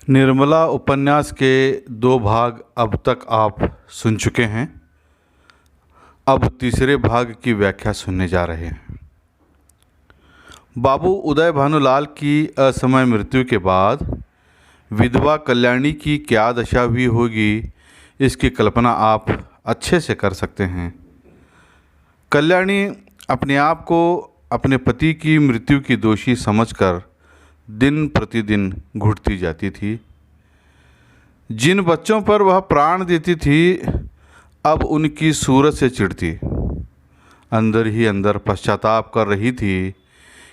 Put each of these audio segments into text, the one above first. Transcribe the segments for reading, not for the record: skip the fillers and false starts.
निर्मला उपन्यास के 2 भाग अब तक आप सुन चुके हैं। अब तीसरे भाग की व्याख्या सुनने जा रहे हैं। बाबू उदय भानुलाल की असमय मृत्यु के बाद विधवा कल्याणी की क्या दशा हुई होगी, इसकी कल्पना आप अच्छे से कर सकते हैं। कल्याणी अपने आप को अपने पति की मृत्यु की दोषी समझकर दिन प्रतिदिन घुटती जाती थी। जिन बच्चों पर वह प्राण देती थी, अब उनकी सूरत से चिढ़ती। अंदर ही अंदर पश्चाताप कर रही थी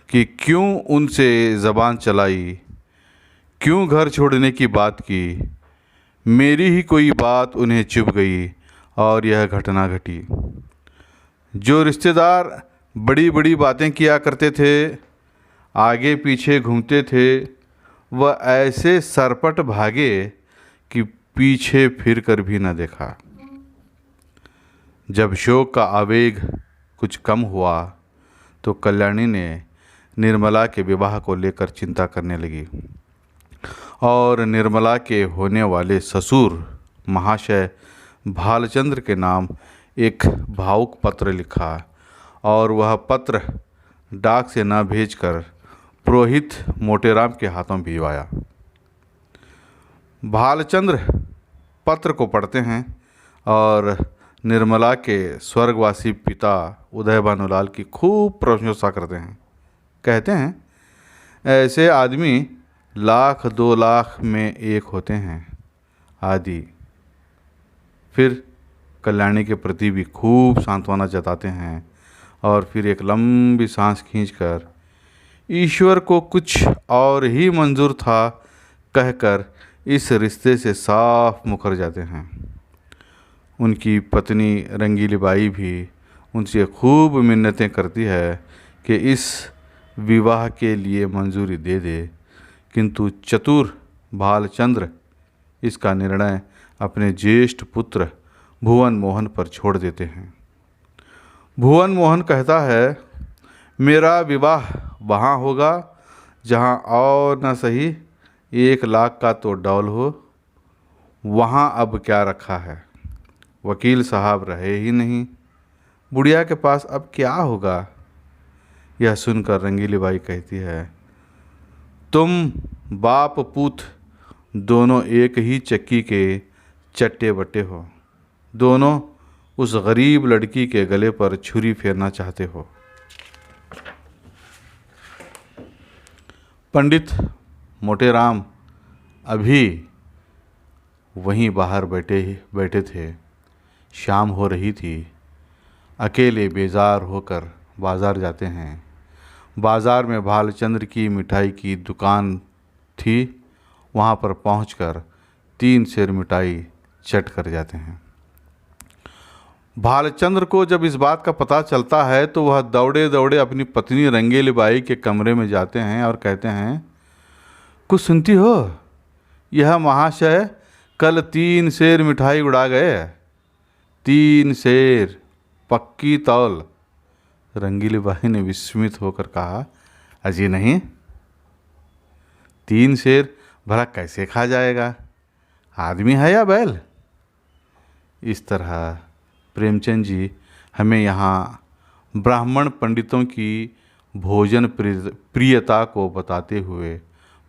कि क्यों उनसे ज़बान चलाई, क्यों घर छोड़ने की बात की। मेरी ही कोई बात उन्हें चुभ गई और यह घटना घटी। जो रिश्तेदार बड़ी बड़ी बातें किया करते थे, आगे पीछे घूमते थे, वह ऐसे सरपट भागे कि पीछे फिर कर भी न देखा। जब शोक का आवेग कुछ कम हुआ तो कल्याणी ने निर्मला के विवाह को लेकर चिंता करने लगी और निर्मला के होने वाले ससुर महाशय भालचंद्र के नाम एक भावुक पत्र लिखा और वह पत्र डाक से न भेजकर पुरोहित मोटेराम के हाथों भिजवाया। भालचंद्र पत्र को पढ़ते हैं और निर्मला के स्वर्गवासी पिता उदय भानुलाल की खूब प्रशंसा करते हैं। कहते हैं, ऐसे आदमी 1,00,000-2 लाख में एक होते हैं आदि। फिर कल्याणी के प्रति भी खूब सांत्वना जताते हैं और फिर एक लंबी सांस खींचकर ईश्वर को कुछ और ही मंजूर था कहकर इस रिश्ते से साफ मुकर जाते हैं। उनकी पत्नी रंगीली बाई भी उनसे खूब मिन्नतें करती है कि इस विवाह के लिए मंजूरी दे दे, किंतु चतुर भालचंद्र इसका निर्णय अपने ज्येष्ठ पुत्र भुवन मोहन पर छोड़ देते हैं। भुवन मोहन कहता है, मेरा विवाह वहाँ होगा जहाँ और न सही 1 लाख का तो डौल हो। वहाँ अब क्या रखा है, वकील साहब रहे ही नहीं, बुढ़िया के पास अब क्या होगा। यह सुनकर रंगीली बाई कहती है, तुम बाप पूत दोनों एक ही चक्की के चट्टे बट्टे हो, दोनों उस गरीब लड़की के गले पर छुरी फेरना चाहते हो। पंडित मोटेराम अभी वहीं बाहर बैठे थे। शाम हो रही थी। अकेले बेजार होकर बाज़ार जाते हैं। बाज़ार में भालचंद्र की मिठाई की दुकान थी। वहाँ पर पहुंचकर 3 सेर मिठाई चट कर जाते हैं। भालचंद्र को जब इस बात का पता चलता है तो वह दौड़े दौड़े अपनी पत्नी रंगीली बाई के कमरे में जाते हैं और कहते हैं, कुछ सुनती हो, यह महाशय कल 3 सेर मिठाई उड़ा गए। 3 सेर पक्की तौल। रंगीली बाई ने विस्मित होकर कहा, अजी नहीं, 3 सेर भला कैसे खा जाएगा, आदमी है या बैल। इस तरह प्रेमचंद जी हमें यहाँ ब्राह्मण पंडितों की भोजन प्रियता को बताते हुए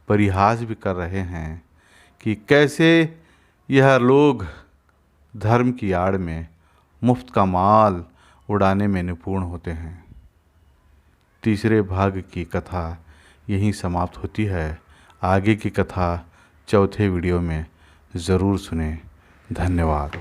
परिहास भी कर रहे हैं कि कैसे यह लोग धर्म की आड़ में मुफ्त का माल उड़ाने में निपुण होते हैं। तीसरे भाग की कथा यहीं समाप्त होती है। आगे की कथा चौथे वीडियो में ज़रूर सुनें। धन्यवाद।